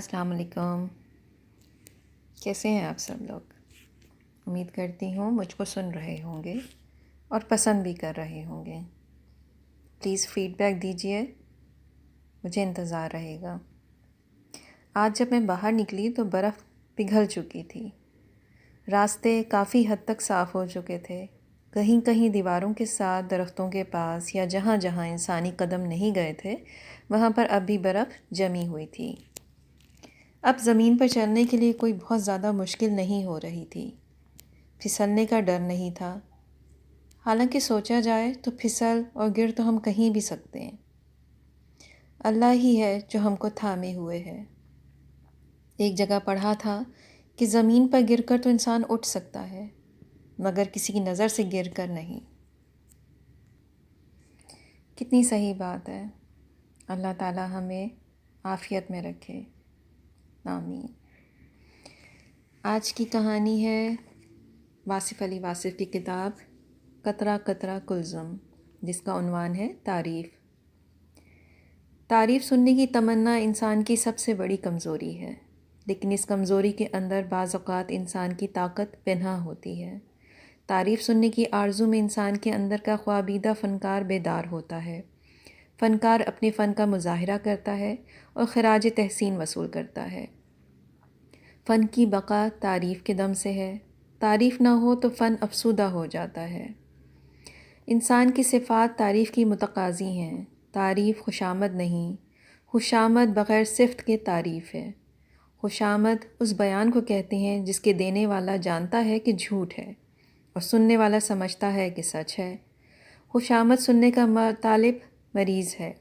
السلام علیکم. کیسے ہیں آپ سب لوگ؟ امید کرتی ہوں مجھ کو سن رہے ہوں گے اور پسند بھی کر رہے ہوں گے. پلیز فیڈ بیک دیجیے، مجھے انتظار رہے گا. آج جب میں باہر نکلی تو برف پگھل چکی تھی. راستے کافی حد تک صاف ہو چکے تھے. کہیں کہیں دیواروں کے ساتھ درختوں کے پاس یا جہاں جہاں انسانی قدم نہیں گئے تھے وہاں پر اب بھی برف جمی ہوئی تھی. اب زمین پر چلنے کے لیے کوئی بہت زیادہ مشکل نہیں ہو رہی تھی. پھسلنے کا ڈر نہیں تھا. حالانکہ سوچا جائے تو پھسل اور گر تو ہم کہیں بھی سکتے ہیں. اللہ ہی ہے جو ہم کو تھامے ہوئے ہے. ایک جگہ پڑھا تھا کہ زمین پر گر کر تو انسان اٹھ سکتا ہے مگر کسی کی نظر سے گر کر نہیں. کتنی صحیح بات ہے. اللہ تعالی ہمیں عافیت میں رکھے. آمین. آج کی کہانی ہے واصف علی واصف کی کتاب قطرہ قطرہ کلزم، جس کا عنوان ہے تعریف. تعریف سننے کی تمنا انسان کی سب سے بڑی کمزوری ہے، لیکن اس کمزوری کے اندر بعض اوقات انسان کی طاقت پنہاں ہوتی ہے. تعریف سننے کی آرزو میں انسان کے اندر کا خوابیدہ فنکار بیدار ہوتا ہے. فنکار اپنے فن کا مظاہرہ کرتا ہے اور خراج تحسین وصول کرتا ہے. فن کی بقا تعریف کے دم سے ہے. تعریف نہ ہو تو فن افسودہ ہو جاتا ہے. انسان کی صفات تعریف کی متقاضی ہیں. تعریف خوشامد نہیں، خوشامد بغیر صفت کے تعریف ہے. خوشامد اس بیان کو کہتے ہیں جس کے دینے والا جانتا ہے کہ جھوٹ ہے اور سننے والا سمجھتا ہے کہ سچ ہے. خوشامد سننے کا طالب مریض ہے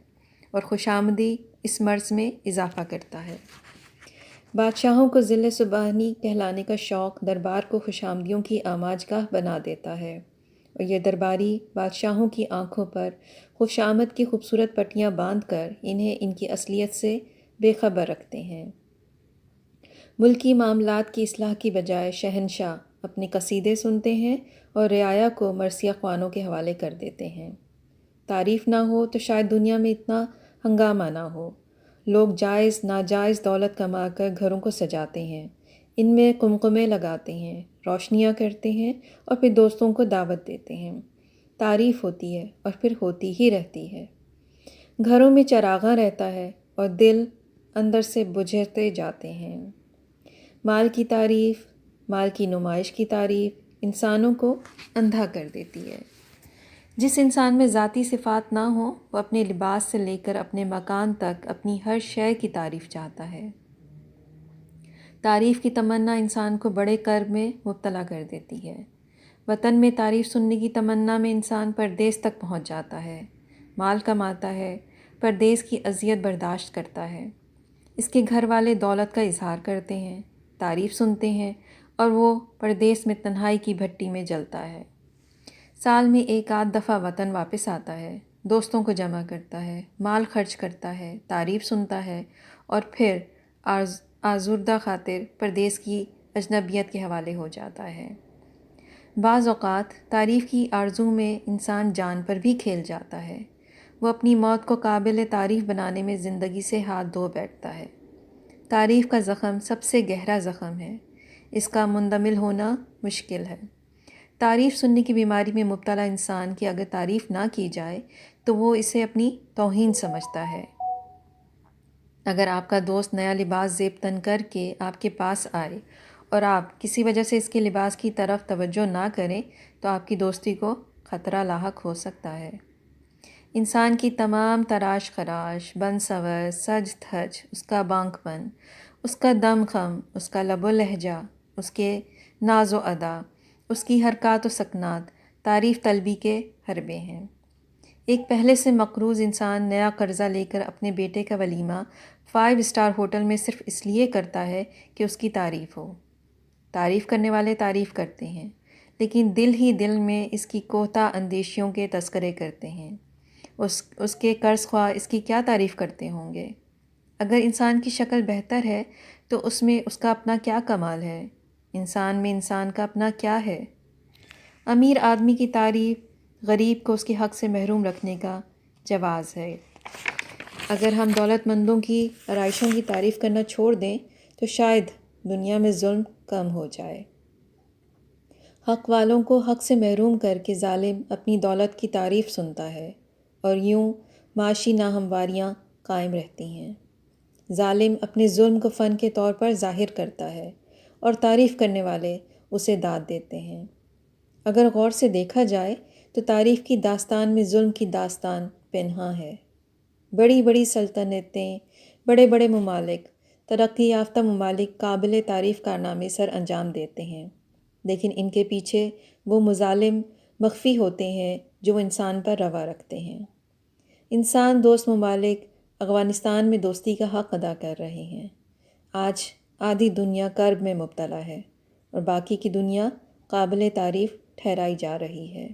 اور خوشامدی اس مرض میں اضافہ کرتا ہے. بادشاہوں کو ذل سبحانی کہلانے کا شوق دربار کو خوشامدیوں کی آماج گاہ بنا دیتا ہے، اور یہ درباری بادشاہوں کی آنکھوں پر خوشامد کی خوبصورت پٹیاں باندھ کر انہیں ان کی اصلیت سے بے خبر رکھتے ہیں. ملکی معاملات کی اصلاح کی بجائے شہنشاہ اپنے قصیدے سنتے ہیں اور رعایا کو مرثیہ خوانوں کے حوالے کر دیتے ہیں. تعریف نہ ہو تو شاید دنیا میں اتنا ہنگامہ نہ ہو. لوگ جائز ناجائز دولت کما کر گھروں کو سجاتے ہیں، ان میں قمقمے لگاتے ہیں، روشنیاں کرتے ہیں اور پھر دوستوں کو دعوت دیتے ہیں. تعریف ہوتی ہے اور پھر ہوتی ہی رہتی ہے. گھروں میں چراغاں رہتا ہے اور دل اندر سے بجھتے جاتے ہیں. مال کی تعریف، مال کی نمائش کی تعریف انسانوں کو اندھا کر دیتی ہے. جس انسان میں ذاتی صفات نہ ہو وہ اپنے لباس سے لے کر اپنے مکان تک اپنی ہر شے کی تعریف چاہتا ہے. تعریف کی تمنا انسان کو بڑے کرب میں مبتلا کر دیتی ہے. وطن میں تعریف سننے کی تمنا میں انسان پردیس تک پہنچ جاتا ہے. مال کماتا ہے، پردیس کی اذیت برداشت کرتا ہے. اس کے گھر والے دولت کا اظہار کرتے ہیں، تعریف سنتے ہیں اور وہ پردیس میں تنہائی کی بھٹی میں جلتا ہے. سال میں ایک آدھ دفعہ وطن واپس آتا ہے، دوستوں کو جمع کرتا ہے، مال خرچ کرتا ہے، تعریف سنتا ہے اور پھر آزردہ خاطر پردیس کی اجنبیت کے حوالے ہو جاتا ہے. بعض اوقات تعریف کی آرزو میں انسان جان پر بھی کھیل جاتا ہے. وہ اپنی موت کو قابل تعریف بنانے میں زندگی سے ہاتھ دھو بیٹھتا ہے. تعریف کا زخم سب سے گہرا زخم ہے، اس کا مندمل ہونا مشکل ہے. تعریف سننے کی بیماری میں مبتلا انسان کی اگر تعریف نہ کی جائے تو وہ اسے اپنی توہین سمجھتا ہے. اگر آپ کا دوست نیا لباس زیب تن کر کے آپ کے پاس آئے اور آپ کسی وجہ سے اس کے لباس کی طرف توجہ نہ کریں تو آپ کی دوستی کو خطرہ لاحق ہو سکتا ہے. انسان کی تمام تراش خراش، بن سور، سج دھج، اس کا بانک پن، اس کا دم خم، اس کا لب و لہجہ، اس کے ناز و ادا، اس کی حرکات و سکنات تعریف طلبی کے حربے ہیں. ایک پہلے سے مقروض انسان نیا قرضہ لے کر اپنے بیٹے کا ولیمہ 5 اسٹار ہوٹل میں صرف اس لیے کرتا ہے کہ اس کی تعریف ہو. تعریف کرنے والے تعریف کرتے ہیں لیکن دل ہی دل میں اس کی کوتاہ اندیشیوں کے تذکرے کرتے ہیں. اس کے قرض خواہ اس کی کیا تعریف کرتے ہوں گے؟ اگر انسان کی شکل بہتر ہے تو اس میں اس کا اپنا کیا کمال ہے؟ انسان میں انسان کا اپنا کیا ہے؟ امیر آدمی کی تعریف غریب کو اس کے حق سے محروم رکھنے کا جواز ہے. اگر ہم دولت مندوں کی آرائشوں کی تعریف کرنا چھوڑ دیں تو شاید دنیا میں ظلم کم ہو جائے۔ حق والوں کو حق سے محروم کر کے ظالم اپنی دولت کی تعریف سنتا ہے اور یوں معاشی ناہمواریاں قائم رہتی ہیں۔ ظالم اپنے ظلم کو فن کے طور پر ظاہر کرتا ہے اور تعریف کرنے والے اسے داد دیتے ہیں۔ اگر غور سے دیکھا جائے تو تعریف کی داستان میں ظلم کی داستان پنہاں ہے۔ بڑی بڑی سلطنتیں، بڑے بڑے ممالک، ترقی یافتہ ممالک قابل تعریف کارنامے سر انجام دیتے ہیں، لیکن ان کے پیچھے وہ مظالم مخفی ہوتے ہیں جو انسان پر روا رکھتے ہیں۔ انسان دوست ممالک افغانستان میں دوستی کا حق ادا کر رہے ہیں۔ آج آدھی دنیا کرب میں مبتلا ہے اور باقی کی دنیا قابل تعریف ٹھہرائی جا رہی ہے۔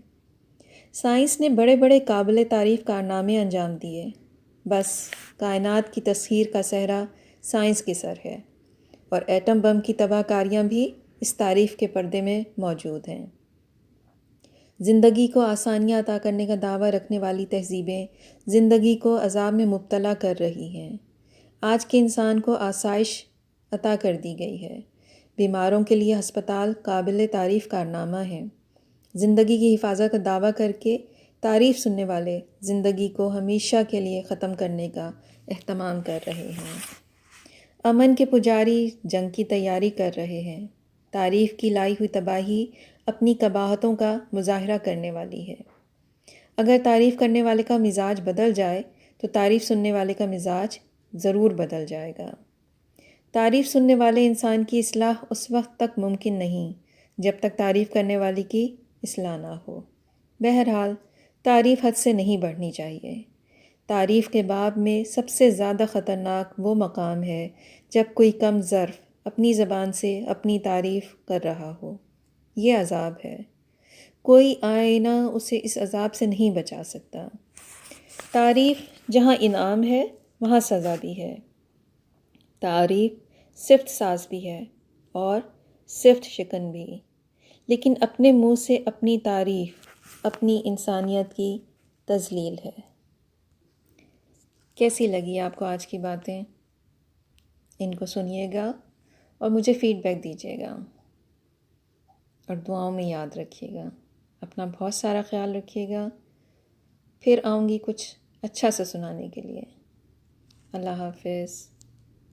سائنس نے بڑے بڑے قابل تعریف کارنامے انجام دیے، بس کائنات کی تسخیر کا صحرا سائنس کے سر ہے، اور ایٹم بم کی تباہ کاریاں بھی اس تعریف کے پردے میں موجود ہیں۔ زندگی کو آسانیاں عطا کرنے کا دعویٰ رکھنے والی تہذیبیں زندگی کو عذاب میں مبتلا کر رہی ہیں۔ آج کے انسان کو آسائش عطا کر دی گئی ہے۔ بیماروں کے لیے ہسپتال قابل تعریف کارنامہ ہیں۔ زندگی کی حفاظت کا دعویٰ کر کے تعریف سننے والے زندگی کو ہمیشہ کے لیے ختم کرنے کا اہتمام کر رہے ہیں۔ امن کے پجاری جنگ کی تیاری کر رہے ہیں۔ تعریف کی لائی ہوئی تباہی اپنی قباحتوں کا مظاہرہ کرنے والی ہے۔ اگر تعریف کرنے والے کا مزاج بدل جائے تو تعریف سننے والے کا مزاج ضرور بدل جائے گا۔ تعریف سننے والے انسان کی اصلاح اس وقت تک ممکن نہیں جب تک تعریف کرنے والی کی اصلاح نہ ہو۔ بہرحال تعریف حد سے نہیں بڑھنی چاہیے۔ تعریف کے باب میں سب سے زیادہ خطرناک وہ مقام ہے جب کوئی کم ظرف اپنی زبان سے اپنی تعریف کر رہا ہو۔ یہ عذاب ہے۔ کوئی آئینہ اسے اس عذاب سے نہیں بچا سکتا۔ تعریف جہاں انعام ہے وہاں سزا بھی ہے۔ تعریف صفت ساز بھی ہے اور صفت شکن بھی، لیکن اپنے منہ سے اپنی تعریف اپنی انسانیت کی تذلیل ہے۔ کیسی لگی آپ کو آج کی باتیں؟ ان کو سنیے گا اور مجھے فیڈ بیک دیجیے گا، اور دعاؤں میں یاد رکھیے گا۔ اپنا بہت سارا خیال رکھیے گا۔ پھر آؤں گی کچھ اچھا سا سنانے کے لیے۔ اللہ حافظ۔